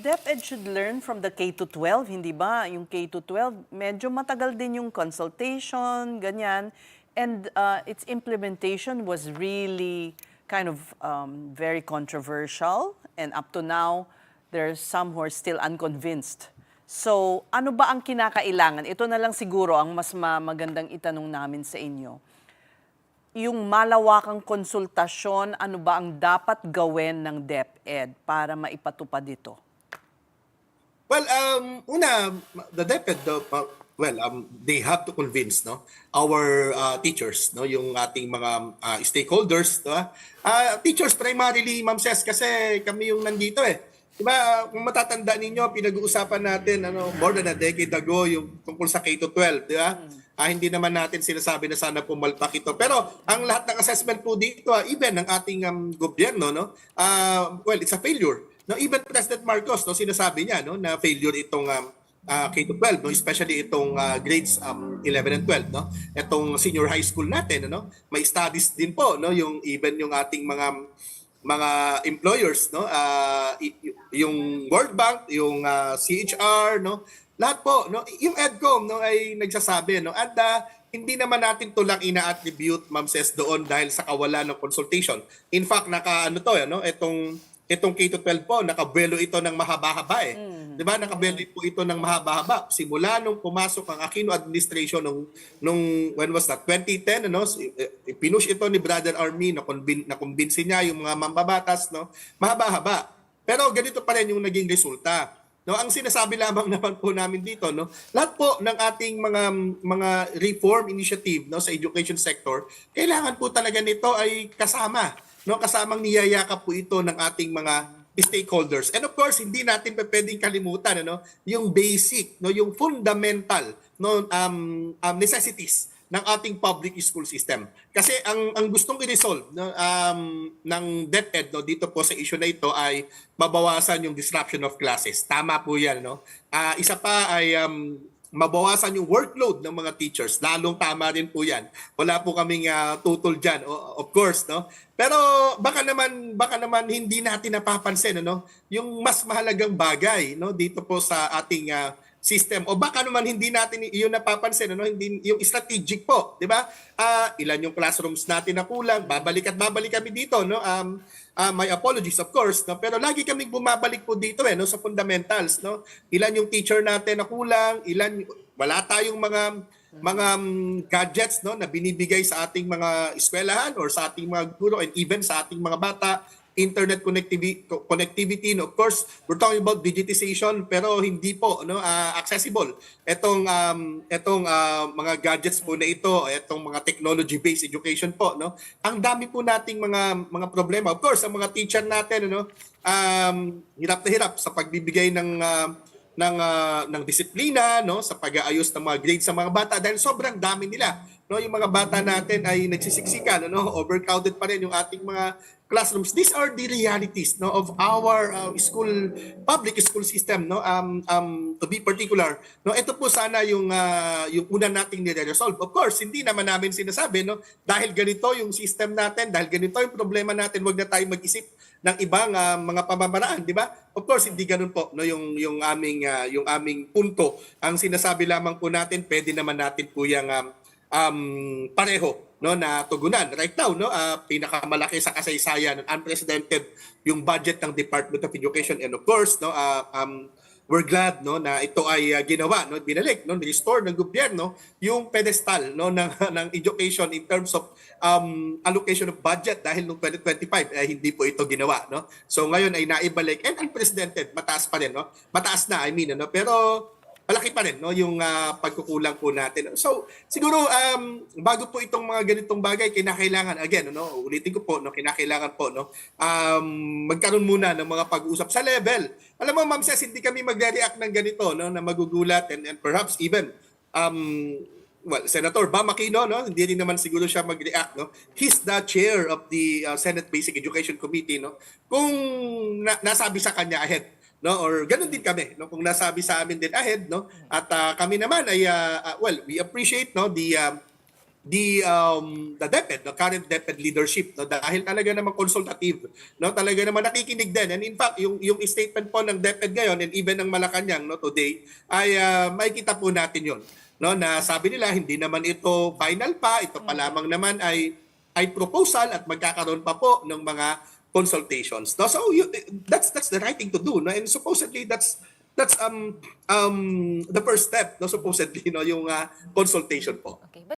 DepEd should learn from the K to 12, hindi ba? Yung K to 12, medyo matagal din yung consultation, ganyan. And its implementation was really kind of very controversial. And up to now, there's some who are still unconvinced. So, ano ba ang kinakailangan? Ito na lang siguro ang mas magandang itanong namin sa inyo. Yung malawakang konsultasyon, ano ba ang dapat gawin ng DepEd para maipatupad ito? Well, una, the DepEd, they have to convince our teachers, yung ating mga stakeholders. Teachers primarily, Ma'am Ses, kasi kami yung nandito eh. Diba, kung matatanda ninyo, pinag-uusapan natin more than a decade ago yung tungkol sa K-12, di ba? Hindi naman natin sinasabi na sana pumalpak ito. Pero ang lahat ng assessment po dito, even ng ating gobyerno, it's a failure. Even President Marcos, sinasabi niya na failure itong K-12, especially itong grades 11 and 12. Itong senior high school natin, may studies din po, yung ating mga employers, yung World Bank, yung CHR, lahat po, yung EDCOM ay nagsasabi, at hindi naman natin to lang ina-attribute, Ma'am Ses, doon dahil sa kawalan ng consultation. In fact, itong K-12 po, nakabuelo ito ng mahaba-haba eh. Di ba? Nakabuelo po ito ng mahaba-haba. Simula nung pumasok ang Aquino administration nung when was that? 2010, pinush ito ni Brother Army, nakumbinsi niya yung mga mambabatas, mahaba-haba. Pero ganito pa rin yung naging resulta. Ang sinasabi lamang naman po namin dito, lahat po ng ating mga reform initiative sa education sector, kailangan po talaga nito ay kasama. Kasamang niyayakap po ito ng ating mga stakeholders. And of course, hindi natin pwedeng kalimutan yung basic, yung fundamental necessities ng ating public school system. Kasi ang gustong i-resolve ng DepEd dito po sa issue na ito ay mabawasan yung disruption of classes. Tama po yan. Isa pa ay mabawasan yung workload ng mga teachers. Lalong tama rin po yan. Wala po kaming tutol dyan, of course. Pero baka naman hindi natin napapansin yung mas mahalagang bagay dito po sa ating system. O baka naman hindi natin iyon napapansin, hindi yung strategic po, di ba? Ilan yung classrooms natin na kulang, babalik kami dito, my apologies of course, pero lagi kaming bumabalik po dito sa fundamentals, Ilan yung teacher natin na kulang, wala tayong mga gadgets na binibigay sa ating mga eskwelahan or sa ating mga guro and even sa ating mga bata, internet connectivity, of course we're talking about digitization pero hindi po accessible etong mga gadgets po na ito, etong mga technology based education po, ang dami po nating mga problema. Of course ang mga teacher natin hirap na hirap sa pagbibigay ng disiplina, sa pag-aayos ng mga grades sa mga bata dahil sobrang dami nila. Yung mga bata natin ay nagsisiksikan, overcrowded pa rin yung ating mga classrooms. These are the realities of our public school system, to be particular. Ito po sana yung una nating nire-resolve. Of course, hindi naman namin sinasabi dahil ganito yung system natin, dahil ganito yung problema natin, wag na tayo mag-isip ng ibang mga pamamaraan, di ba? Of course, hindi ganun po yung aming punto. Ang sinasabi lamang po natin, pwede naman natin po yung pareho na tugunan. Right now, pinakamalaki sa kasaysayan, unprecedented yung budget ng Department of Education, and of course, we're glad na ito ay ginawa, binalik, restore ng gobyerno yung pedestal ng education in terms of allocation of budget dahil noong 2025 hindi po ito ginawa, So ngayon ay naibalik and unprecedented, mataas pa rin, mataas na pero malaki pa rin yung pagkukulang po natin. So siguro bago po itong mga ganitong bagay kinakailangan again ulitin ko po kinakailangan po magkaroon muna ng mga pag-uusap sa level. Alam mo Ma'am Ses, hindi kami magre-react ng ganito na magugulat and perhaps even Senator Bam Aquino, hindi rin naman siguro siya mag-react. He's the chair of the Senate Basic Education Committee. Kung nasabi sa kanya ahead, or ganun din kami kung nasabi sa amin din ahead, at kami naman ay we appreciate the DepEd, the current DepEd leadership, no, dahil talaga naman consultative, no, talaga naman nakikinig din. And in fact, yung statement po ng DepEd ngayon and even ng Malacanang, no, today ay makikita po natin 'yon, no, na sabi nila hindi naman ito final pa, ito pa lamang naman ay proposal at magkakaroon pa po ng mga consultations. No, so that's the right thing to do, no, and supposedly that's the first step, no, supposedly, no, yung consultation po. Okay.